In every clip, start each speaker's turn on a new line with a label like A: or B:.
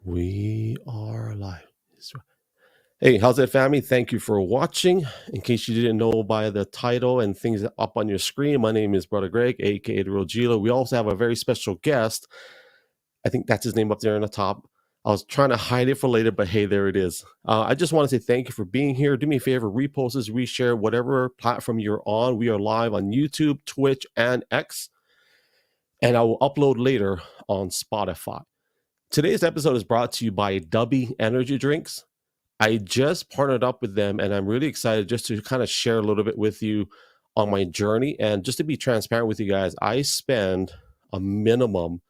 A: We are live. Hey, how's it, family? Thank you for watching. In case you didn't know by the title and things up on your screen, my name is Brother Greg, aka the Real gLO. We also have a very special guest. I think that's his name up there on the top. I was trying to hide it for later, but hey, there it is. I just want to say thank you for being here. Do me a favor, repost this, reshare, whatever platform you're on. We are live on YouTube, Twitch, and X, and I will upload later on Spotify. Today's episode is brought to you by Dubby Energy Drinks. I just partnered up with them, and I'm really excited just to kind of share a little bit with you on my journey. And just to be transparent with you guys, I spend a minimum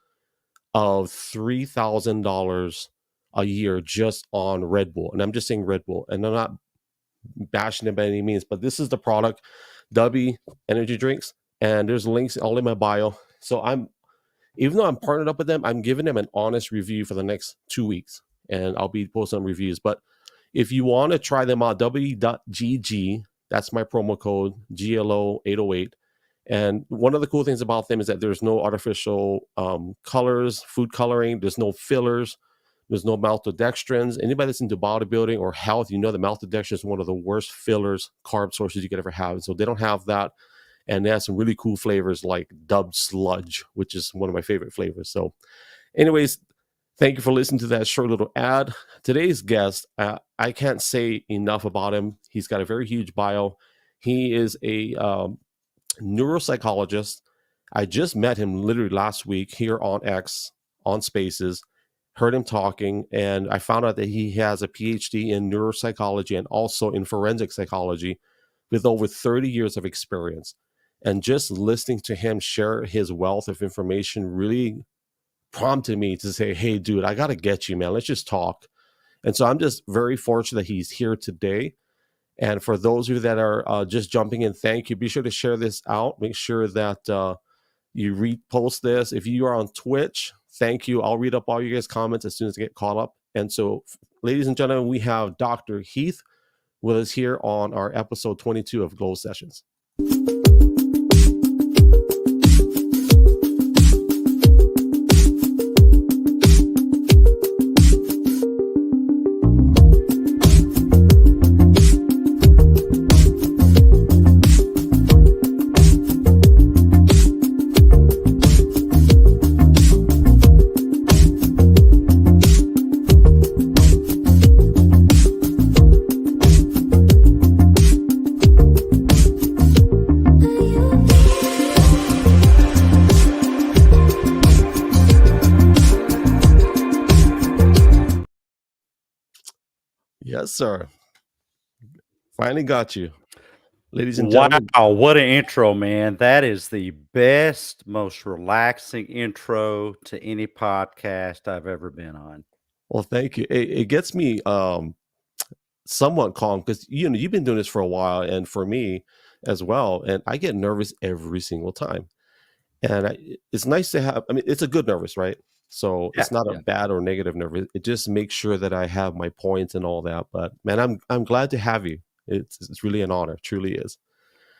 A: of $3,000 a year just on Red Bull. And I'm just saying Red Bull, and I'm not bashing it by any means, but this is the product, Dubby Energy Drinks, and there's links all in my bio. So even though I'm partnered up with them, I'm giving them an honest review for the next 2 weeks, and I'll be posting reviews. But if you want to try them out, w.gg, that's my promo code, gLO 808. And one of the cool things about them is that there's no artificial colors, food coloring, there's no fillers, there's no maltodextrins. Anybody that's into bodybuilding or health, you know that maltodextrin is one of the worst fillers, carb sources you could ever have. And so they don't have that. And they have some really cool flavors like Dub Sludge, which is one of my favorite flavors. So anyways, thank you for listening to that short little ad. Today's guest, I can't say enough about him. He's got a very huge bio. He is a neuropsychologist. I just met him literally last week here on X, on Spaces, heard him talking, and I found out that he has a Ph.D. in neuropsychology and also in forensic psychology with over 30 years of experience. And just listening to him share his wealth of information really prompted me to say, hey, dude, I got to get you, man. Let's just talk. And so I'm just very fortunate that he's here today. And for those of you that are just jumping in, thank you. Be sure to share this out. Make sure that you repost this. If you are on Twitch, thank you. I'll read up all you guys' comments as soon as I get caught up. And so, ladies and gentlemen, we have Dr. Heath with us here on our episode 22 of gLO Sessions. Yes, sir. Finally got you. Ladies and gentlemen.
B: Wow, what an intro, man. That is the best, most relaxing intro to any podcast I've ever been on.
A: Well, thank you. It gets me somewhat calm because you've been doing this for a while, and for me as well. And I get nervous every single time. And it's nice to have. I mean, it's a good nervous, right? So it's not a bad or negative nervous. It just makes sure that I have my points and all that. But man, I'm glad to have you. It's really an honor. It truly is.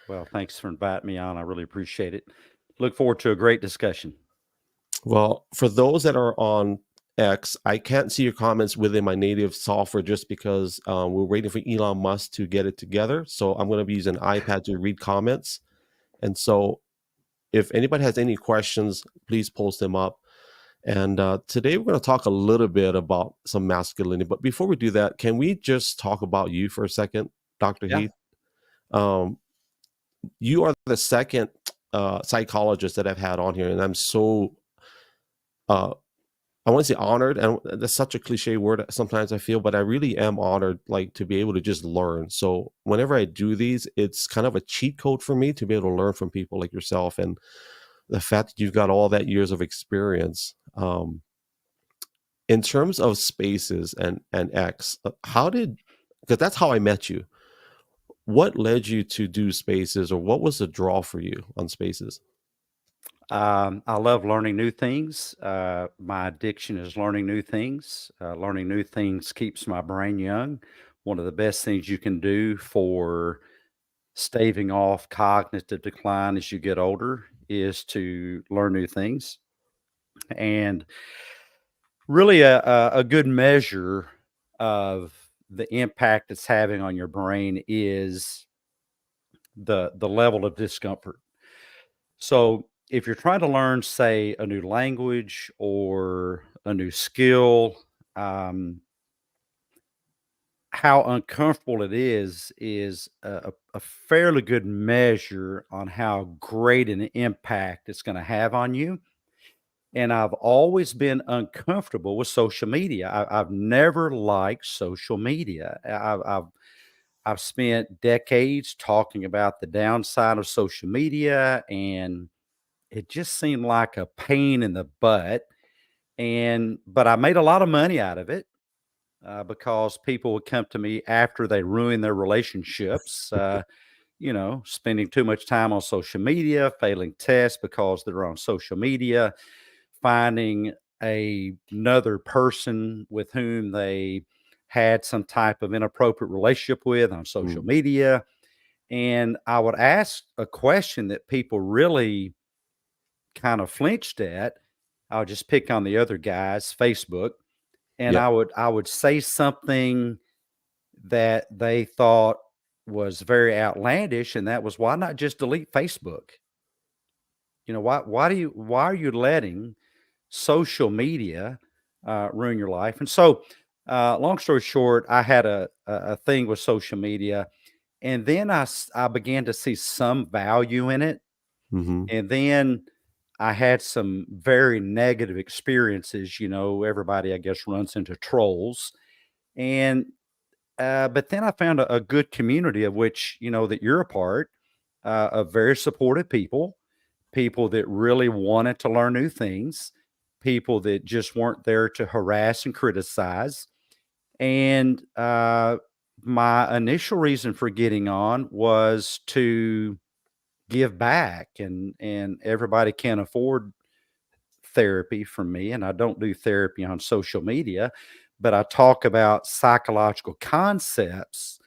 B: Well, thanks for inviting me on. I really appreciate it. Look forward to a great discussion.
A: Well, for those that are on X, I can't see your comments within my native software just because we're waiting for Elon Musk to get it together. So I'm going to be using an iPad to read comments. And so if anybody has any questions, please post them up. And today we're going to talk a little bit about some masculinity. But before we do that, can we just talk about you for a second, Dr. Heath? You are the second psychologist that I've had on here, and I'm so, I want to say honored, and that's such a cliche word sometimes I feel, but I really am honored, like, to be able to just learn. So whenever I do these, it's kind of a cheat code for me to be able to learn from people like yourself, and the fact that you've got all that years of experience. In terms of Spaces and X, because that's how I met you. What led you to do Spaces, or what was the draw for you on Spaces?
B: I love learning new things. My addiction is learning new things. Learning new things keeps my brain young. One of the best things you can do for staving off cognitive decline as you get older is to learn new things. And Really, a good measure of the impact it's having on your brain is the level of discomfort. So, if you're trying to learn, say, a new language or a new skill, um, how uncomfortable it is a fairly good measure on how great an impact it's going to have on you. And I've always been uncomfortable with social media. I've never liked social media. I've spent decades talking about the downside of social media, and it just seemed like a pain in the butt. And but I made a lot of money out of it because people would come to me after they ruin their relationships. Spending too much time on social media, failing tests because they're on social media, finding another person with whom they had some type of inappropriate relationship with on social
A: Mm,
B: media. And I would ask a question that people really kind of flinched at. I'll just pick on the other guy's Facebook, and
A: yeah.
B: I would say something that they thought was very outlandish, and that was, why not just delete Facebook? Why are you letting social media ruin your life? And so, long story short, I had a thing with social media, and then I began to see some value in it,
A: Hmm.
B: and then I had some very negative experiences. Everybody, I guess, runs into trolls, and but then I found a good community of which, that you're a part, of very supportive people, people that really wanted to learn new things, people that just weren't there to harass and criticize. And my initial reason for getting on was to give back, and everybody can't afford therapy from me, and I don't do therapy on social media, but I talk about psychological concepts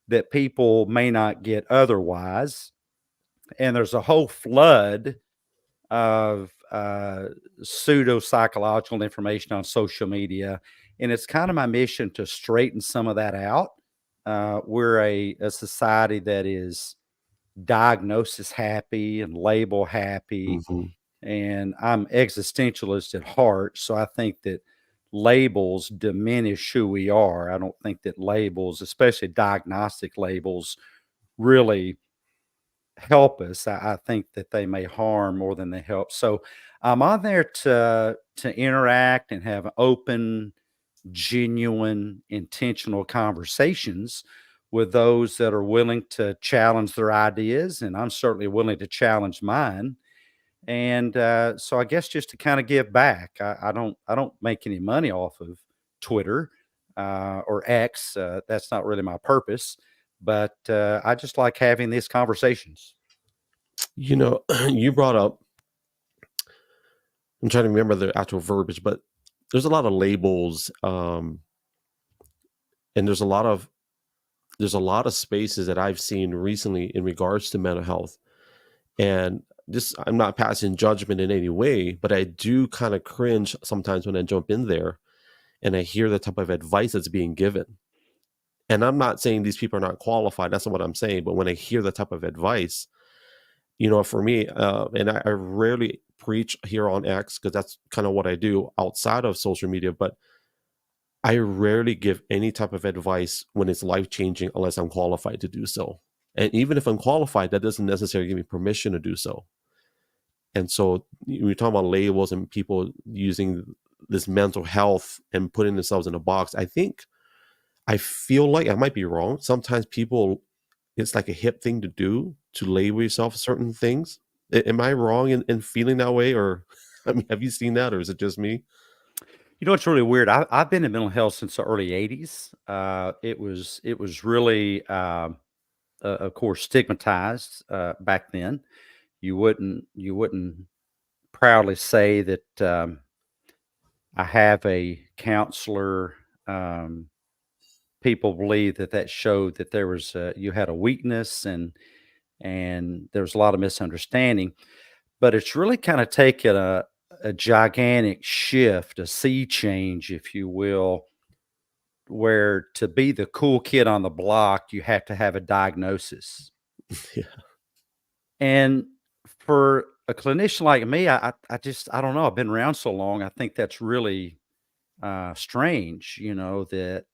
B: that people may not get otherwise. And there's a whole flood of pseudo psychological information on social media. And it's kind of my mission to straighten some of that out. We're a society that is diagnosis happy and label happy,
A: Hmm.
B: and I'm existentialist at heart. So I think that labels diminish who we are. I don't think that labels, especially diagnostic labels, really help us. I think that they may harm more than they help. So I'm on there to interact and have open, genuine, intentional conversations with those that are willing to challenge their ideas, and I'm certainly willing to challenge mine. And so I guess just to kind of give back, I don't make any money off of Twitter or X. That's not really my purpose, but I just like having these conversations.
A: You know, you brought up, I'm trying to remember the actual verbiage, but there's a lot of labels, and there's a lot of spaces that I've seen recently in regards to mental health. And just, I'm not passing judgment in any way, but I do kind of cringe sometimes when I jump in there and I hear the type of advice that's being given. And I'm not saying these people are not qualified. That's not what I'm saying. But when I hear the type of advice, for me, and I rarely preach here on X because that's kind of what I do outside of social media, but I rarely give any type of advice when it's life changing unless I'm qualified to do so. And even if I'm qualified, that doesn't necessarily give me permission to do so. And so we're talking about labels and people using this mental health and putting themselves in a box. I feel like I might be wrong. Sometimes people, it's like a hip thing to do to label yourself certain things. Am I wrong in feeling that way? Or, I mean, have you seen that or is it just me?
B: It's really weird. I've been in mental health since the early '80s. It was really, of course, stigmatized back then. You wouldn't proudly say that I have a counselor. Um, People believe that showed that there was you had a weakness, and there was a lot of misunderstanding. But it's really kind of taken a gigantic shift, a sea change, if you will, where to be the cool kid on the block, you have to have a diagnosis.
A: Yeah.
B: And for a clinician like me, I just, I don't know. I've been around so long. I think that's really strange,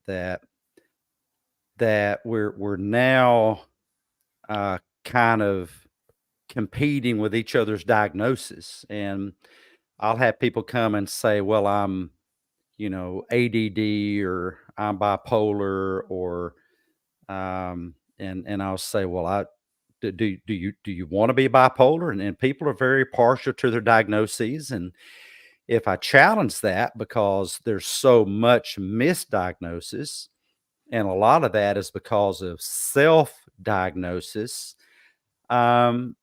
B: that we're now kind of competing with each other's diagnosis. And I'll have people come and say, well, I'm, ADD, or I'm bipolar, or and I'll say, well, do you want to be bipolar? And people are very partial to their diagnoses. And if I challenge that, because there's so much misdiagnosis, and a lot of that is because of self-diagnosis, um,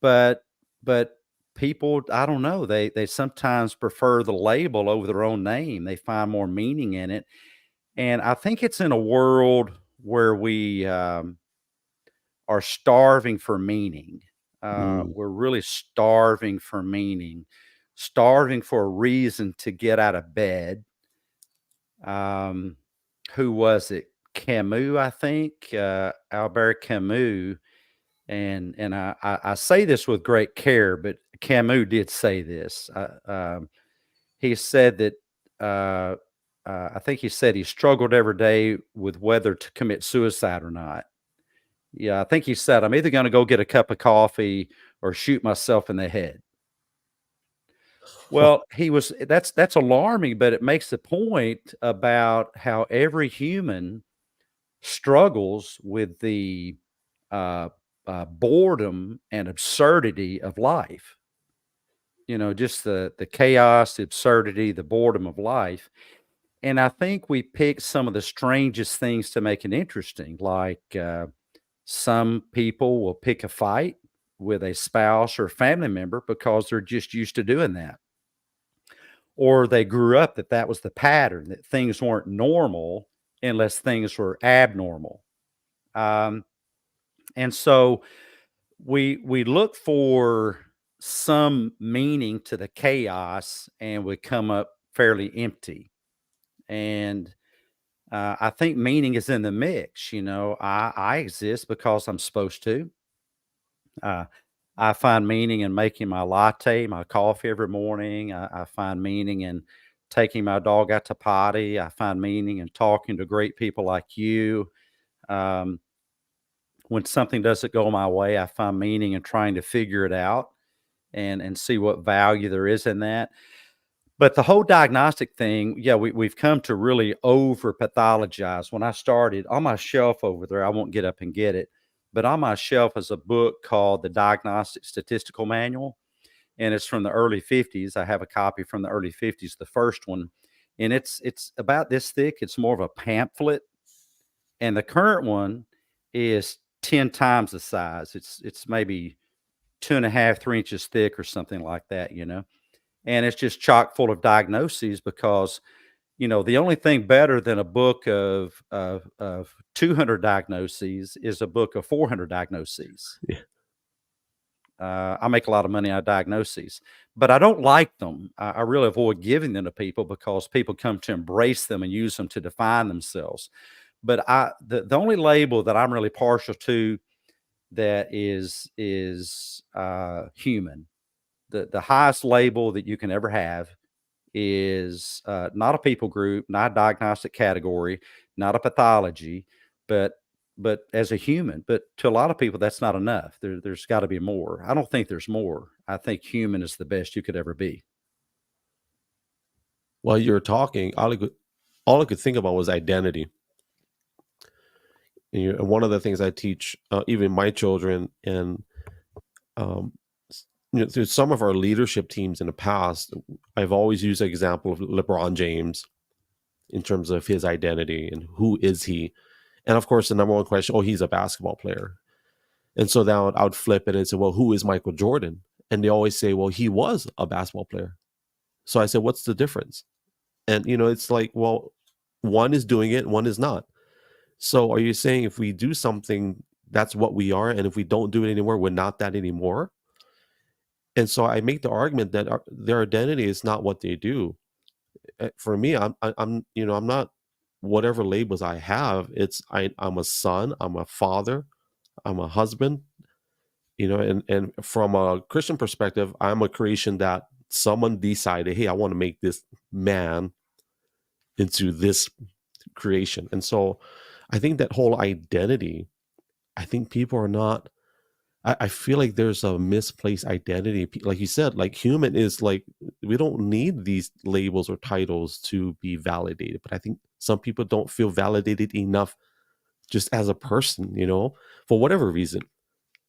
B: but but people, I don't know, they sometimes prefer the label over their own name. They find more meaning in it. And I think it's in a world where we are starving for meaning.
A: Mm.
B: We're really starving for meaning, starving for a reason to get out of bed. Um, who was it? Camus, I think, Albert Camus. And I say this with great care, but Camus did say this. He said that uh, I think he said he struggled every day with whether to commit suicide or not. Yeah, I think he said, I'm either going to go get a cup of coffee or shoot myself in the head.
A: Wow.
B: Well, that's alarming, but it makes the point about how every human struggles with the uh, boredom and absurdity of life. Just the chaos, the absurdity, the boredom of life. And I think we pick some of the strangest things to make it interesting, like some people will pick a fight with a spouse or family member because they're just used to doing that. Or they grew up that was the pattern, that things weren't normal unless things were abnormal. Um, and so we look for some meaning to the chaos, and we come up fairly empty. And I think meaning is in the mix. I exist because I'm supposed to. Uh, I find meaning in making my latte, my coffee every morning. I find meaning in taking my dog out to potty. I find meaning in talking to great people like you. Um, when something doesn't go my way, I find meaning in trying to figure it out and see what value there is in that. But the whole diagnostic thing, yeah, we've come to really over pathologize. When I started, on my shelf over there, I won't get up and get it, but on my shelf is a book called the Diagnostic Statistical Manual, and it's from the early 50s. I have a copy from the early 50s, the first one, and it's about this thick. It's more of a pamphlet, and the current one is 10 times the size. It's maybe 2.5, 3 inches thick or something like that. And it's just chock full of diagnoses, because the only thing better than a book of 200 diagnoses is a book of 400 diagnoses.
A: Yeah.
B: I make a lot of money on diagnoses, but I don't like them. I really avoid giving them to people because people come to embrace them and use them to define themselves. But the only label that I'm really partial to, that is human. The highest label that you can ever have is not a people group, not a diagnostic category, not a pathology, but as a human. But to a lot of people, that's not enough. There's got to be more. I don't think there's more. I think human is the best you could ever be.
A: While you were talking, all I could think about was identity. And one of the things I teach, even my children, and um, through some of our leadership teams in the past, I've always used the example of LeBron James in terms of his identity and who is he. And of course, the number one question, oh, he's a basketball player. And so now I would flip it and say, well, who is Michael Jordan? And they always say, well, he was a basketball player. So I said, what's the difference? And, it's like, well, one is doing it, one is not. So are you saying if we do something, that's what we are? And if we don't do it anymore, we're not that anymore? And so I make the argument that their identity is not what they do. For me, I'm I'm not whatever labels I have. I'm a son, I'm a father, I'm a husband, and from a Christian perspective, I'm a creation that someone decided, hey, I want to make this man into this creation. And so I think that whole identity, I think people are not, I feel like there's a misplaced identity. Like you said, like human is like, we don't need these labels or titles to be validated. But I think some people don't feel validated enough just as a person, for whatever reason,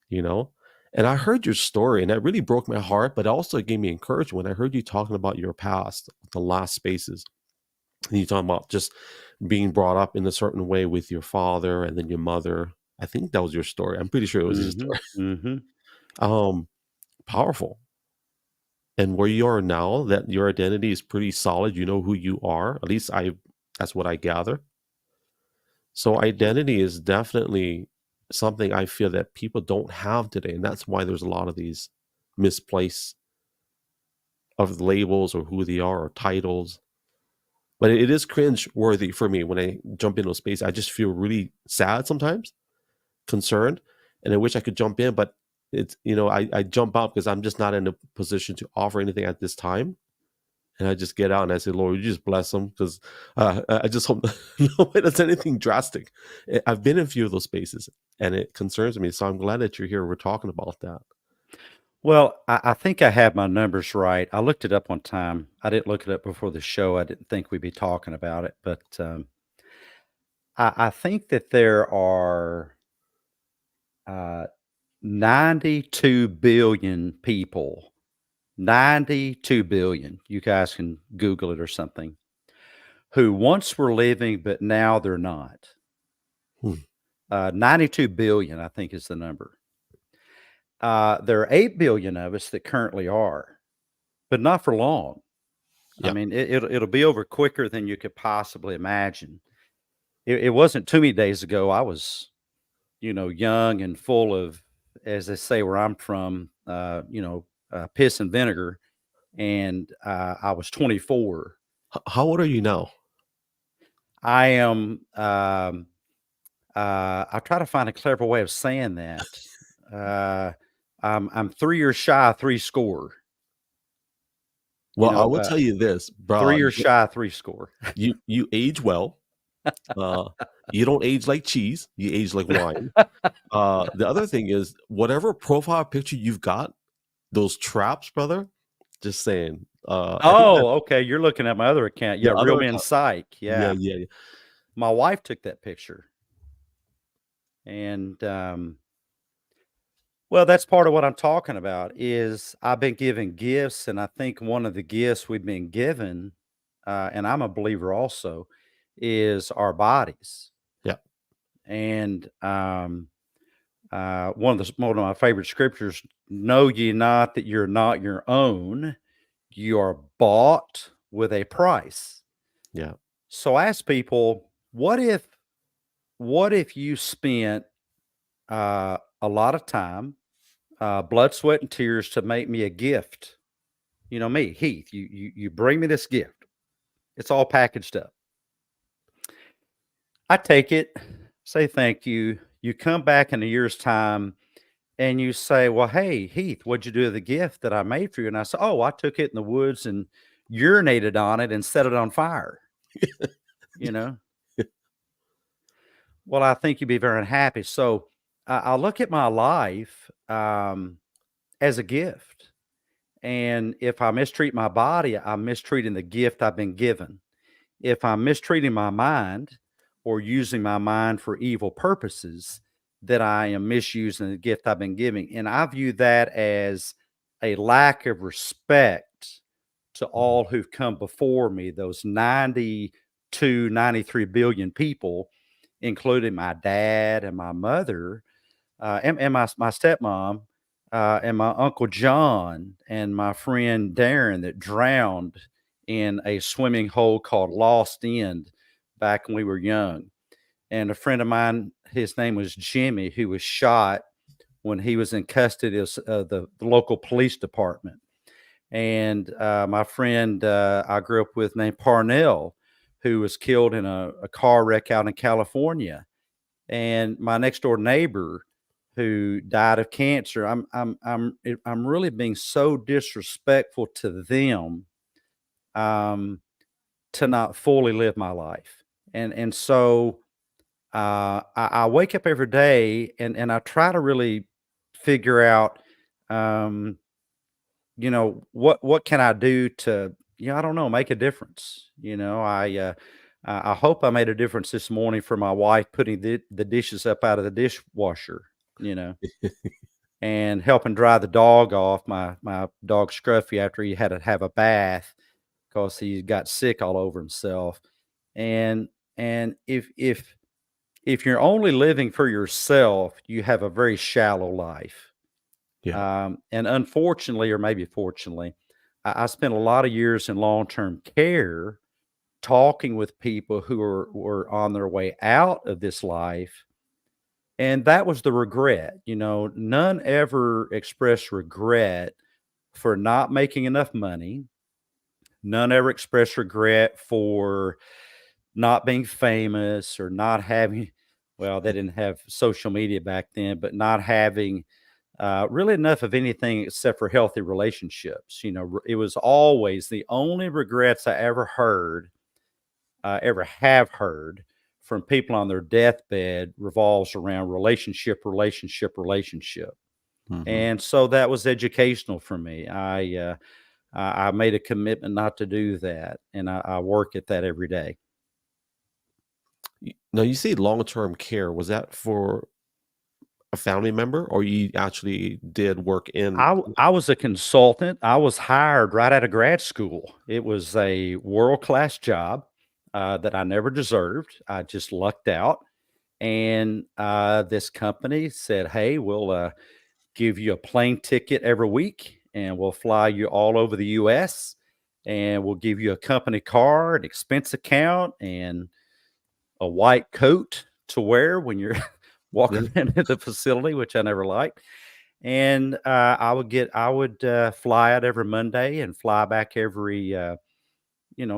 A: you know? And I heard your story and that really broke my heart, but also gave me encouragement when I heard you talking about your past, the last spaces. And you talking about just being brought up in a certain way with your father and then your mother. I think that was your story. I'm pretty sure it was your
B: Mhm,
A: story.
B: mhm.
A: Um, Powerful. And where you are now, that your identity is pretty solid. You know who you are. At least that's what I gather. So
B: Thank you.
A: identity is definitely something I feel that people don't have today. And that's why there's a lot of these misplaced of labels or who they are or titles. But it is cringe worthy for me when I jump into a space. I just feel really sad sometimes, concerned, and I wish I could jump in, but I jump out because I'm just not in a position to offer anything at this time. And I just get out and I say, Lord, you just bless them because I just hope nobody does anything drastic. I've been in a few of those spaces and it concerns me. So I'm glad that you're here. We're talking about that.
B: Well, I think I have my numbers right. I looked it up one time. I didn't look it up before the show. I didn't think we'd be talking about it, but I think that there are 92 billion people. 92 billion. You guys can Google it or something. Who once were living, but now they're not.
A: Hmm.
B: 92 billion, I think, is the number. There are 8 billion of us that currently are, but not for long. I
A: Yeah.
B: mean, it'll be over quicker than you could possibly imagine. It wasn't too many days ago. I was, young and full of, as they say where I'm from, piss and vinegar. And I was 24.
A: How old are you now?
B: I am. I try to find a clever way of saying that. Uh, I'm 3 years shy of three score. You
A: Well, I
B: know,
A: will tell you this, bro.
B: 3 years shy of three score.
A: You age well. Uh, you don't age like cheese. You age like wine. The other thing is, whatever profile picture you've got, those traps, brother. Just saying. I think that
B: Oh, okay. You're looking at my other account.
A: the
B: Yeah,
A: other
B: Real Men
A: account.
B: Psych.
A: Yeah,
B: Yeah,
A: yeah, yeah.
B: my wife took that picture, and well, that's part of what I'm talking about. Is I've been given gifts, and I think one of the gifts we've been given, and I'm a believer also, is our bodies.
A: Yeah.
B: And one of my favorite scriptures: "Know ye not that you're not your own? You are bought with a price."
A: Yeah.
B: So I ask people, what if you spent a lot of time, blood, sweat, and tears to make me a gift? You know me, Heath. You bring me this gift. It's all packaged up. I take it, say thank you. You come back in a year's time and you say, "Well, hey, Heath, what'd you do with the gift that I made for you?" And I say, "Oh, I took it in the woods and urinated on it and set it on fire." You know, well, I think you'd be very unhappy. So I look at my life as a gift. And if I mistreat my body, I'm mistreating the gift I've been given. If I'm mistreating my mind or using my mind for evil purposes, that I am misusing the gift I've been giving. And I view that as a lack of respect to
A: Mhm.
B: all who've come before me, those 92, 93 billion people, including my dad and my mother, and my stepmom, and my uncle John and my friend Darren that drowned in a swimming hole called Lost End back when we were young. And a friend of mine, his name was Jimmy, who was shot when he was in custody of the local police department. And my friend I grew up with named Parnell, who was killed in a car wreck out in California. And my next door neighbor who died of cancer. I'm really being so disrespectful to them, to not fully live my life. And so I wake up every day and I try to really figure out, um, what can I do to, I don't know, make a difference. I hope I made a difference this morning for my wife, putting the dishes up out of the dishwasher, you know, and helping dry the dog off, my dog Scruffy, after he had to have a bath because he got sick all over himself. And if you're only living for yourself, you have a very shallow life.
A: Yeah.
B: And unfortunately, or maybe fortunately, I spent a lot of years in long-term care talking with people who were on their way out of this life. And that was the regret. None ever expressed regret for not making enough money. None ever expressed regret for not being famous or not having, well, they didn't have social media back then, but not having really enough of anything except for healthy relationships. It was always the only regrets I ever have heard from people on their deathbed revolves around relationship, relationship, relationship.
A: Hmm.
B: And so that was educational for me. I made a commitment not to do that, and I work at that every day.
A: Now, you say long-term care. Was that for a family member, or you actually did work in?
B: I was a consultant. I was hired right out of grad school. It was a world-class job that I never deserved. I just lucked out. And this company said, "Hey, we'll give you a plane ticket every week, and we'll fly you all over the U.S., and we'll give you a company car, an expense account, and a white coat to wear when you're
A: Yeah.
B: walking into the facility," which I never liked. And I would fly out every Monday and fly back every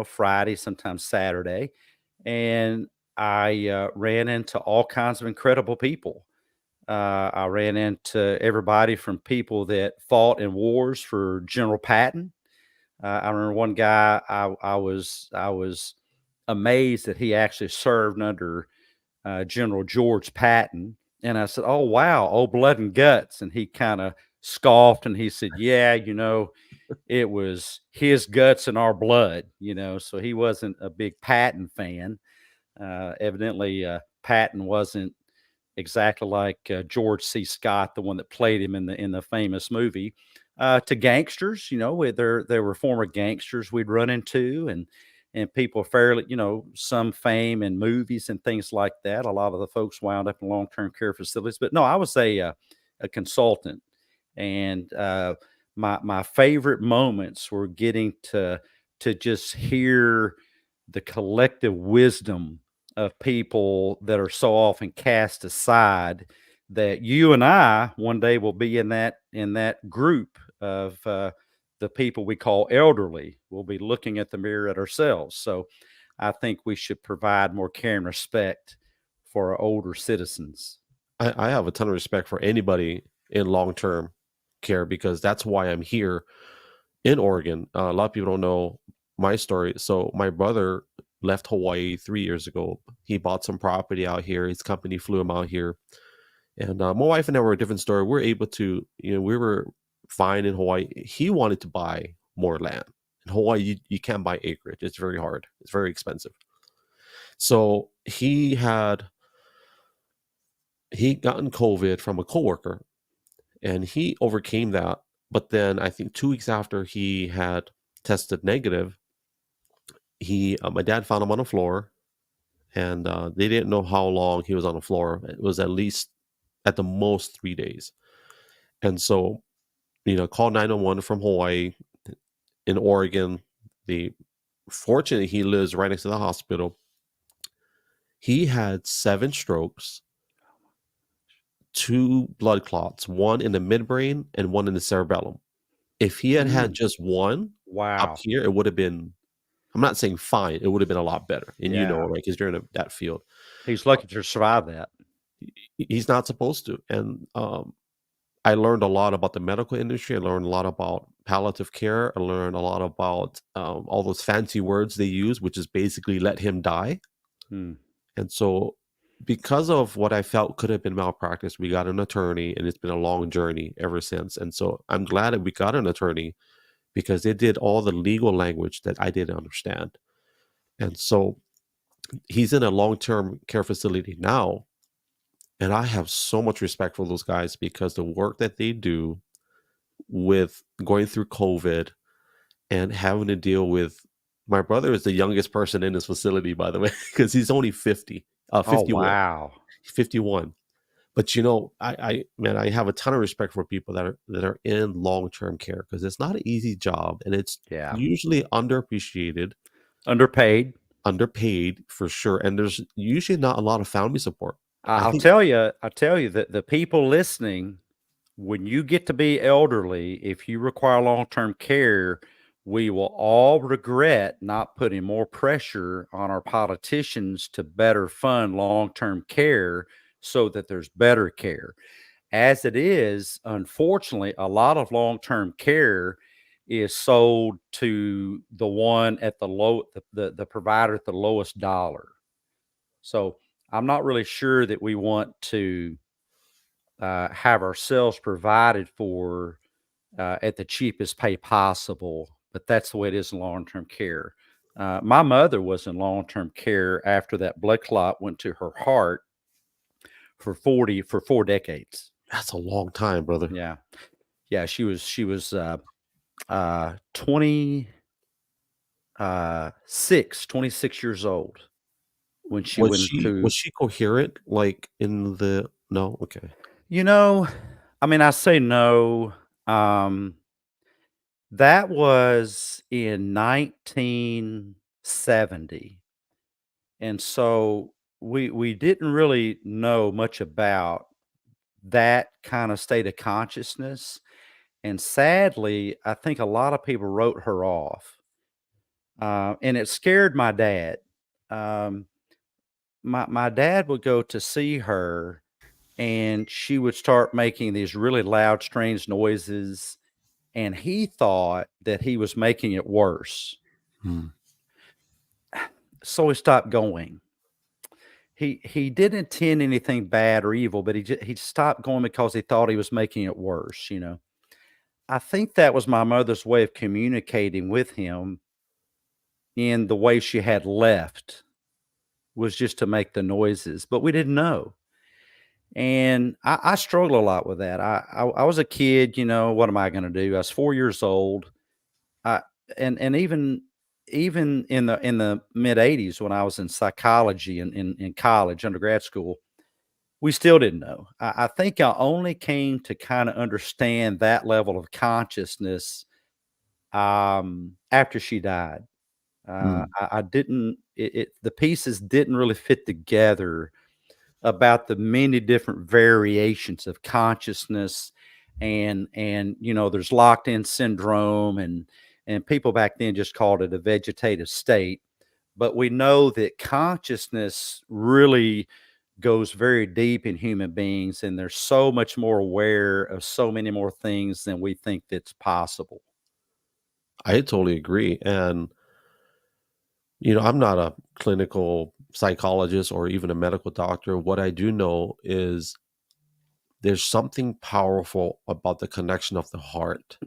B: Friday, sometimes Saturday. And I ran into all kinds of incredible people. I ran into everybody from people that fought in wars for General Patton. I remember one guy. I was amazed that he actually served under General George Patton. And I said, "Oh, wow, old blood and guts." And he kind of scoffed and he said, "Yeah, it was his guts and our blood." So he wasn't a big Patton fan. Evidently, Patton wasn't exactly like George C. Scott, the one that played him in the famous movie. To gangsters, there were former gangsters we'd run into, and people fairly, some fame in movies and things like that. A lot of the folks wound up in long term care facilities, but no, I was a consultant, and my favorite moments were getting to just hear the collective wisdom of people that are so often cast aside, that you and I one day will be in that group of the people we call elderly. We'll be looking at the mirror at ourselves. So I think we should provide more care and respect for our older citizens.
A: I have a ton of respect for anybody in long-term care because that's why I'm here in Oregon. A lot of people don't know my story. So my brother left Hawaii 3 years ago. He bought some property out here. His company flew him out here, and my wife and I were a different story. We're able to, we were fine in Hawaii. He wanted to buy more land. In Hawaii, you can't buy acreage. It's very hard. It's very expensive. So he gotten COVID from a coworker, and he overcame that. But then I think 2 weeks after he had tested negative, my dad found him on the floor, and they didn't know how long he was on the floor. It was at least, at the most, 3 days. And so, called 911 from Hawaii. In Oregon, the fortunately he lives right next to the hospital. He had 7 strokes, 2 blood clots, one in the midbrain and one in the cerebellum. If he had had
B: Mm,
A: just one up
B: wow.
A: here, it would have been, I'm not saying fine, it would have been a lot better, and
B: Yeah.
A: right, 'cause you're in that field.
B: He's
A: Uh,
B: lucky to survive that.
A: he's not supposed to, and, I learned a lot about the medical industry, I learned a lot about palliative care, I learned a lot about, all those fancy words they use, which is basically let him die,
B: Mm,
A: and so, because of what I felt could have been malpractice, we got an attorney, and it's been a long journey ever since, and so I'm glad that we got an attorney because they did all the legal language that I didn't understand, and so, he's in a long-term care facility now, and I have so much respect for those guys because the work that they do with going through COVID and having to deal with, my brother is the youngest person in this facility, by the way, because he's only 50,
B: oh,
A: 51,
B: wow.
A: 51. But man, I have a ton of respect for people that are in long-term care because it's not an easy job and it's
B: Yeah.
A: usually underappreciated,
B: Underpaid.
A: underpaid for sure, and there's usually not a lot of family support.
B: I
A: I
B: I'll
A: think
B: tell you that the people listening, when you get to be elderly, if you require long-term care, we will all regret not putting more pressure on our politicians to better fund long-term care so that there's better care. As it is, unfortunately, a lot of long-term care is sold to the one at the provider at the lowest dollar. So I'm not really sure that we want to have ourselves provided for at the cheapest pay possible, but that's the way it is in long-term care. My mother was in long-term care after that blood clot went to her heart for 4 decades.
A: that's a long time, brother.
B: Yeah, yeah, she was 20 26 years old when she
A: Was
B: went
A: she was
B: into.
A: she coherent, like, in the no? Okay.
B: You know, I mean, I say no. Um, that was in 1970, and so we didn't really know much about that kind of state of consciousness, and sadly, I think a lot of people wrote her off, and it scared my dad. Um, my dad would go to see her, and she would start making these really loud, strange noises, and he thought that he was making it worse.
A: Hmm.
B: So he stopped going. He didn't intend anything bad or evil, but he stopped going because he thought he was making it worse, you know. I think that was my mother's way of communicating with him in the way she had left, was just to make the noises, but we didn't know. And I struggle a lot with that. I was a kid, you know, what am I gonna do? I was 4 years old. I and even in the mid '80s when I was in psychology in college, undergrad school, we still didn't know. I think I only came to kinda understand that level of consciousness, after she died.
A: Mm.
B: I didn't the pieces didn't really fit together about the many different variations of consciousness, and you know, there's locked in syndrome, and people back then just called it a vegetative state, but we know that consciousness really goes very deep in human beings, and they're so much more aware of so many more things than we think that's possible.
A: I totally agree, and, I'm not a clinical psychologist or even a medical doctor. What I do know is there's something powerful about the connection of the heart,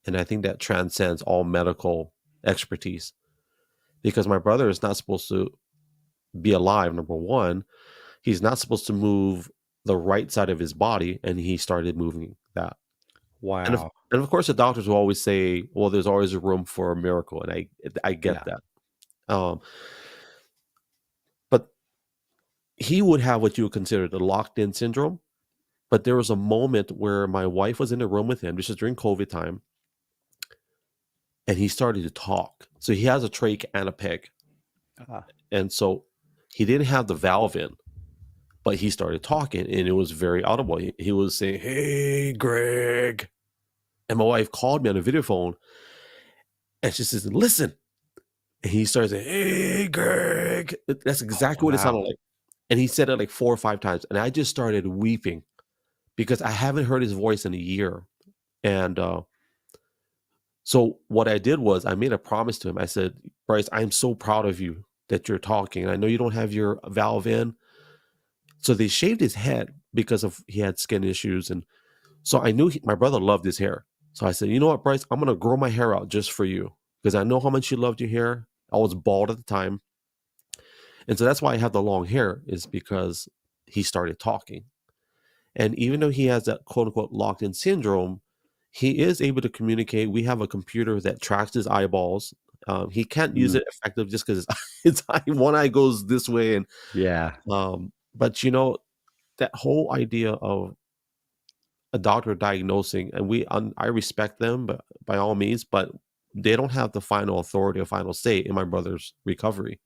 A: and I think that transcends all medical expertise, because my brother is not supposed to be alive, number 1. He's not supposed to move the right side of his body, and he started moving that.
B: Wow.
A: And of course, the doctors will always say, "Well, there's always a room for a miracle," and I get
B: Yeah.
A: that. Um, but he would have what you would consider the locked in syndrome. But there was a moment where my wife was in the room with him. This is during COVID time, and he started to talk. So he has a trach and a peg,
B: Uh,
A: and so he didn't have the valve in, but he started talking, and it was very audible. He was saying, "Hey, Greg," and my wife called me on a video phone, and she says, "Listen," and he started saying, "Hey, Greg." That's
B: Oh,
A: exactly what it sounded
B: wow.
A: like, and he said it like 4 or 5 times, and I just started weeping because I haven't heard his voice in a year, and so what I did was I made a promise to him. I said, "Bryce, I'm so proud of you that you're talking. And I know you don't have your valve in." So they shaved his head because of he had skin issues, and so I knew my brother loved his hair. So I said, "You know what, Bryce? I'm gonna grow my hair out just for you because I know how much you loved your hair." I was bald at the time, and so that's why I have the long hair is because he started talking. And even though he has that quote unquote locked in syndrome, he is able to communicate. We have a computer that tracks his eyeballs. He can't use
B: Mm,
A: it effective just because one eye goes this way, and
B: yeah.
A: but that whole idea of a doctor diagnosing, and I respect them, but by all means, but they don't have the final authority or final say in my brother's recovery.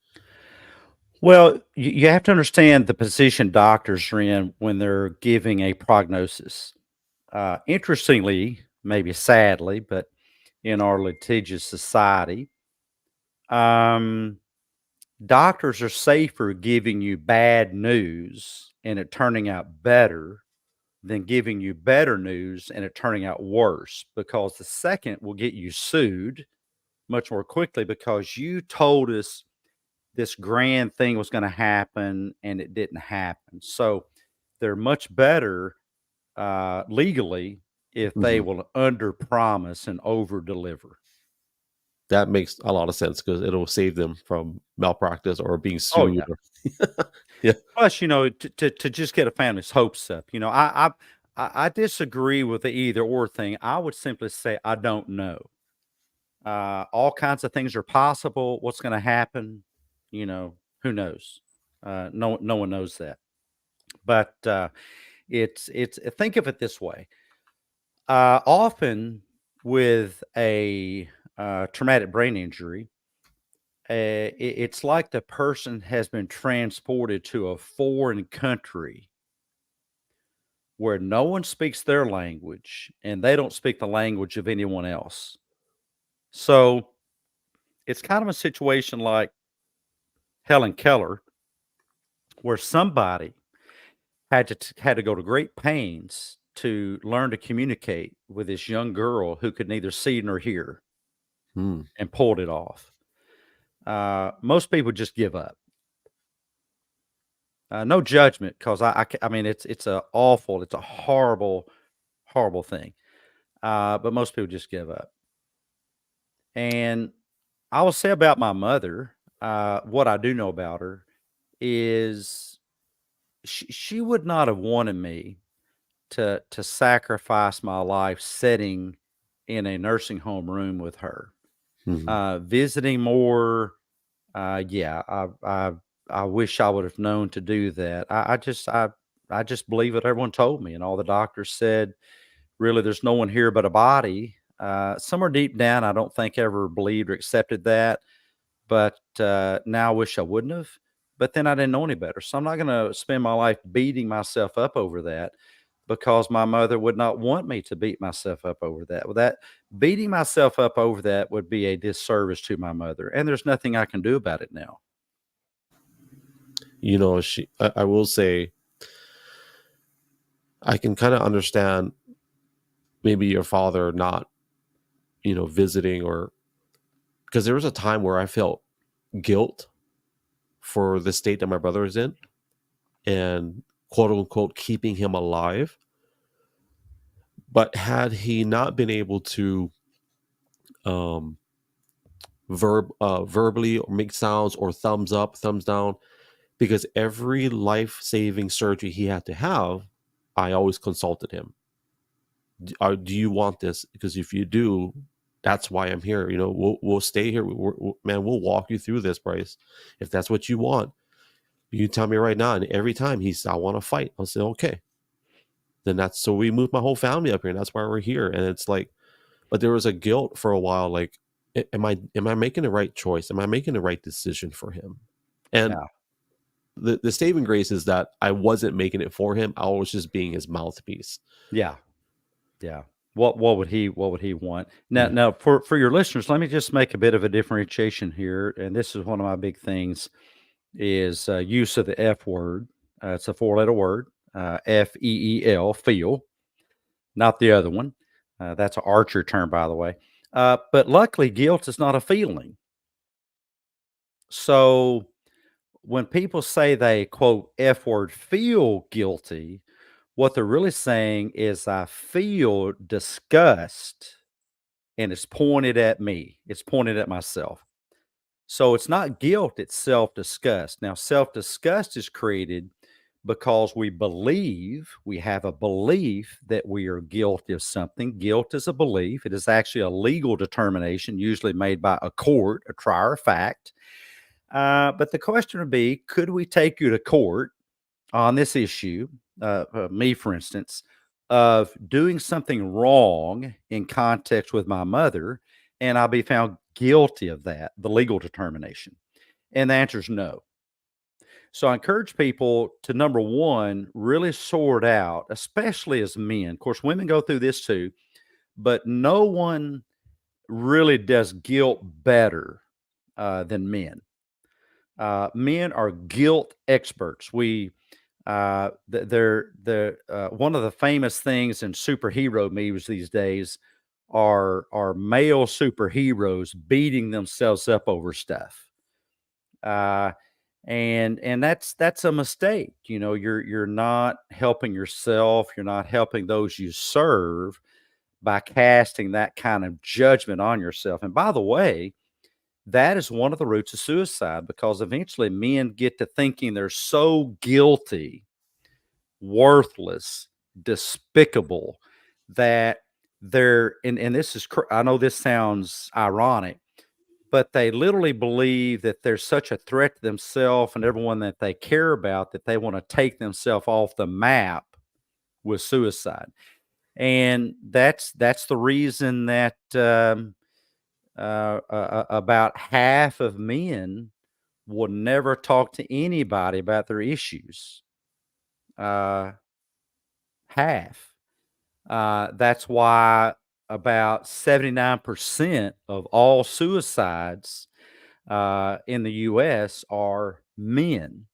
B: Well, you have to understand the position doctors are in when they're giving a prognosis. Interestingly, maybe sadly, but in our litigious society, um, doctors are safer giving you bad news and it turning out better than giving you better news and it turning out worse, because the second will get you sued much more quickly because you told us this grand thing was going to happen and it didn't happen. So they're much better legally if they
A: Mhm.
B: will under promise and over deliver.
A: That makes a lot of sense because it'll save them from malpractice or being
B: Oh
A: sued.
B: yeah.
A: Or yeah.
B: Plus, to just get a family's hopes up. I disagree with the either or thing. I would simply say I don't know. All kinds of things are possible. What's going to happen? Who knows? No one knows that. But it's think of it this way. Often with a traumatic brain injury, it's like the person has been transported to a foreign country where no one speaks their language and they don't speak the language of anyone else. So it's kind of a situation like Helen Keller, where somebody had to go to great pains to learn to communicate with this young girl who could neither see nor hear,
A: Hmm.
B: and pulled it off. Most people just give up. No judgment, because I mean it's a horrible, horrible thing. But most people just give up. And I will say about my mother, what I do know about her is she would not have wanted me to sacrifice my life sitting in a nursing home room with her.
A: Mhm.
B: Visiting more, yeah, I wish I would have known to do that. I just believe what everyone told me, and all the doctors said. Really, there's no one here but a body. Somewhere deep down, I don't think I ever believed or accepted that. But now I wish I wouldn't have. But then I didn't know any better, so I'm not going to spend my life beating myself up over that, because my mother would not want me to beat myself up over that. Well, that beating myself up over that would be a disservice to my mother, and there's nothing I can do about it now.
A: I will say, I can kind of understand maybe your father not, visiting, or because there was a time where I felt guilt for the state that my brother is in and quote unquote keeping him alive. But had he not been able to um, verbally or make sounds or thumbs up, thumbs down, because every life saving surgery he had to have, I always consulted him. Do you want this? Because if you do, that's why I'm here. We'll stay here. Man, we'll walk you through this, Bryce. If that's what you want, you tell me right now. And every time he said, "I want to fight," I'll say, "Okay." Then that's so we moved my whole family up here, and that's why we're here. And it's like, but there was a guilt for a while. Like, am I making the right choice? Am I making the right decision for him? And
B: Yeah.
A: the saving grace is that I wasn't making it for him. I was just being his mouthpiece.
B: Yeah. Yeah. What would he want? Now
A: Mm.
B: now for your listeners, let me just make a bit of a differentiation here, and this is one of my big things is use of the F word. It's a four-letter word, FEEL, feel, not the other one. That's an Archer term, by the way. But luckily, guilt is not a feeling. So when people say they quote F word feel guilty, what they're really saying is I feel disgust and it's pointed at me. It's pointed at myself. So it's not guilt, it's self disgust. Now, self disgust is created because we have a belief that we are guilty of something. Guilt is a belief, it is actually a legal determination, usually made by a court, a trier of fact. But the question would be, could we take you to court on this issue, me, for instance, of doing something wrong in context with my mother, and I'll be found guilty of that, the legal determination? And the answer is no. So I encourage people to, number one, really sort out, especially as men. Of course, women go through this too, but no one really does guilt better than men. Men are guilt experts. They're one of the famous things in superhero movies these days are male superheroes beating themselves up over stuff. Uh, and that's a mistake. You know, you're not helping yourself. You're not helping those you serve by casting that kind of judgment on yourself. And by the way, that is one of the roots of suicide because eventually men get to thinking they're so guilty, worthless, despicable that and this is, I know this sounds ironic, but they literally believe that there's such a threat to themselves and everyone that they care about that they want to take themselves off the map with suicide. And that's the reason that about half of men will never talk to anybody about their issues. Uh, Half. That's why about 79% of all suicides in the US are men.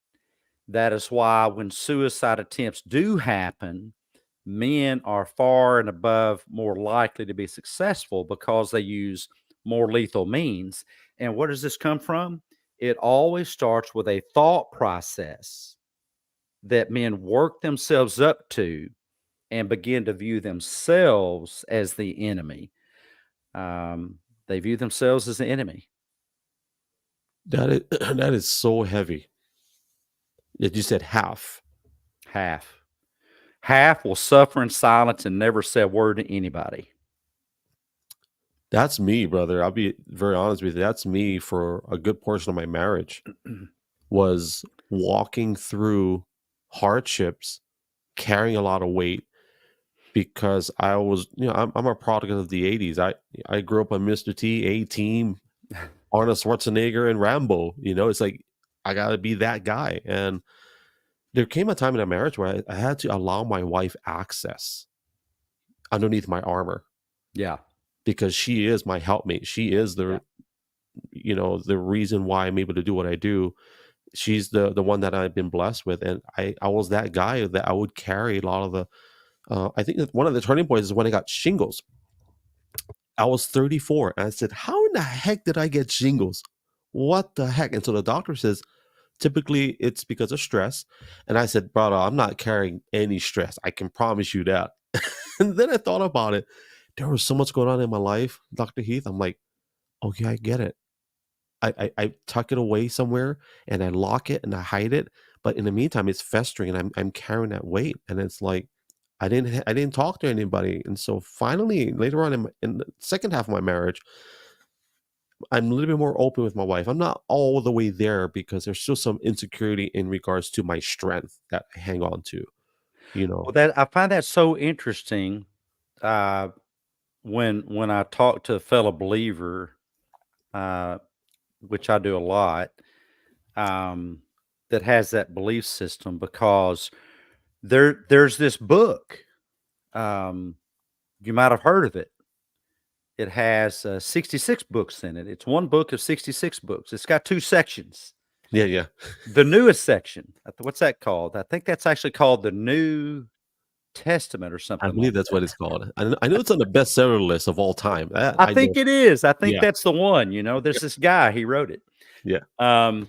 B: That is why when suicide attempts do happen, men are far and above more likely to be successful because they use more lethal means. And where does this come from? It always starts with a thought process that men work themselves up to and begin to view themselves as the enemy. Um, they view themselves as the enemy.
A: That is that is so heavy. That you said half.
B: Half. Half will suffer in silence and never say a word to anybody.
A: That's me, brother. I'll be very honest with you. That's me for a good portion of my marriage. Was walking through hardships, carrying a lot of weight because I was, I'm a product of the 80s. I grew up on Mr. T, A-Team, Arnold Schwarzenegger, and Rambo. It's like I got to be that guy. And there came a time in a marriage where I had to allow my wife access underneath my armor
B: Yeah.
A: because she is my helpmate. She is
B: Yeah.
A: the reason why I'm able to do what I do. She's the one that I've been blessed with, and I was that guy that I would carry a lot of the. I think that one of the turning points is when I got shingles. I was 34, and I said, "How in the heck did I get shingles? What the heck?" And so the doctor says, typically it's because of stress. And I said, "Brother, I'm not carrying any stress. I can promise you that." And then I thought about it. There was so much going on in my life, Dr. Heath. I'm like, okay, I get it. I tuck it away somewhere and I lock it and I hide it. But in the meantime, it's festering and I'm carrying that weight. And it's like I didn't talk to anybody. And so finally, later on in the second half of my marriage, I'm a little bit more open with my wife. I'm not all the way there because there's still some insecurity in regards to my strength that I hang on to. You
B: Well,
A: know,
B: that I find that so interesting. Uh, when I talk to a fellow believer, uh, which I do a lot, um, that has that belief system, because there's this book. You might have heard of it. It has 66 books in it. It's one book of 66 books. It's got 2 sections.
A: Yeah, yeah.
B: The newest section, what's that called? I think that's actually called the New Testament or
A: I
B: something
A: believe
B: like
A: that's
B: that.
A: what it's called. I know it's on the bestseller list of all time.
B: I
A: I know.
B: think it is. I think
A: Yeah,
B: that's the one. There's this guy, he wrote it.
A: yeah.
B: Um,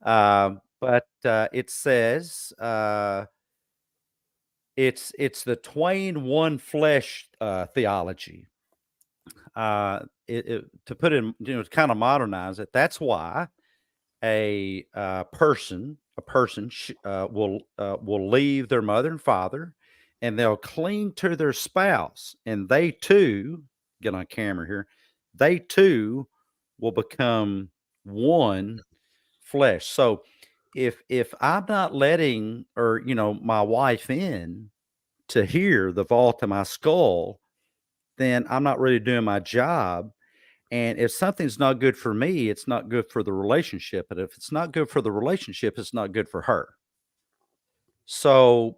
B: but it says it's the twain one flesh theology. To put it, to kind of modernize it, that's why a person will leave their mother and father, and they'll cling to their spouse, and they too, get on camera here, they too will become one flesh. So if I'm not letting, or my wife in to hear the vault of my skull, then I'm not really doing my job. And if something's not good for me, it's not good for the relationship. And if it's not good for the relationship, it's not good for her. So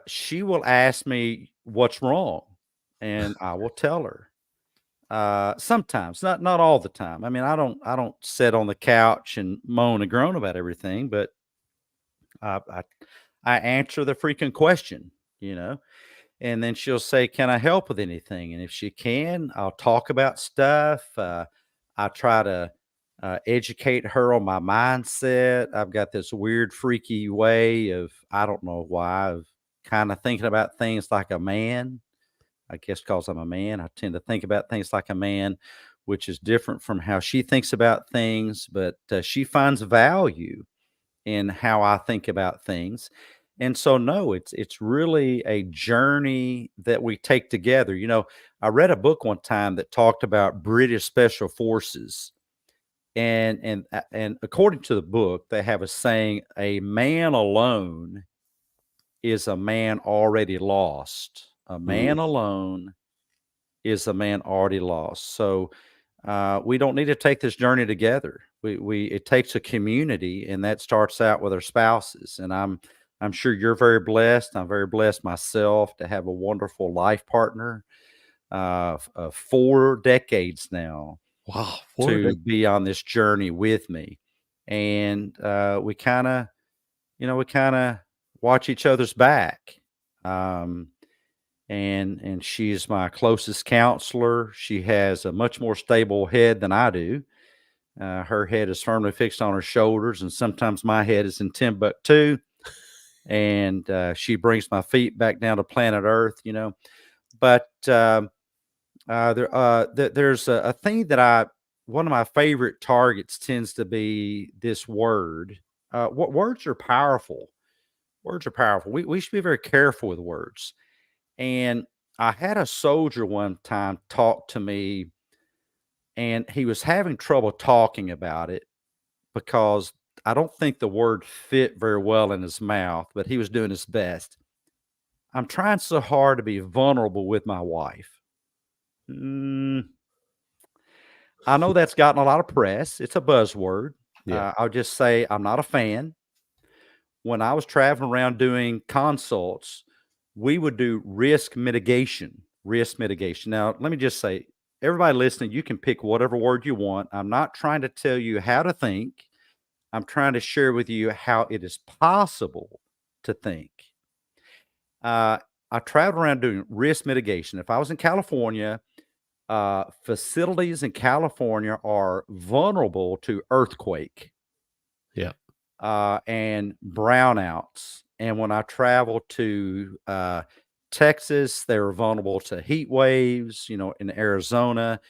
B: she will ask me what's wrong, and I will tell her. Sometimes, not all the time. I mean, I don't sit on the couch and moan and groan about everything, but I I, I answer the freaking question, you know. And then she'll say, "Can I help with anything?" And if she can, I'll talk about stuff. I try to educate her on my mindset. I've got this weird, freaky way of, I don't know why, of kind of thinking about things like a man. I guess because I'm a man, I tend to think about things like a man, which is different from how she thinks about things. But she finds value in how I think about things. And so no, it's really a journey that we take together. I read a book one time that talked about British special forces. And according to the book, they have a saying, a man alone is a man already lost. A
A: Mm.
B: man alone is a man already lost. So we don't need to take this journey together. We it takes a community, and that starts out with our spouses. And I'm sure you're very blessed. I'm very blessed myself to have a wonderful life partner of 4 decades now
A: Wow,
B: to be on this journey with me. And we kind of watch each other's back. Um, and she's my closest counselor. She has a much more stable head than I do. Her head is firmly fixed on her shoulders, and sometimes my head is in Timbuktu. And she brings my feet back down to planet Earth. But there's a thing that one of my favorite targets tends to be this word. What words are powerful? Words are powerful. We should be very careful with words. And I had a soldier one time talk to me, and he was having trouble talking about it because I don't think the word fit very well in his mouth, but he was doing his best. I'm trying so hard to be vulnerable with my wife. Mm, I know that's gotten a lot of press. It's a buzzword.
A: yeah,
B: I'll just say I'm not a fan. When I was traveling around doing consults, we would do risk mitigation. Risk mitigation. Now, let me just say, everybody listening, you can pick whatever word you want. I'm not trying to tell you how to think. I'm trying to share with you how it is possible to think. Uh, I traveled around doing risk mitigation. If I was in California, facilities in California are vulnerable to earthquake
A: yeah.
B: and brownouts. And when I travel to Texas, they are vulnerable to heat waves. In Arizona,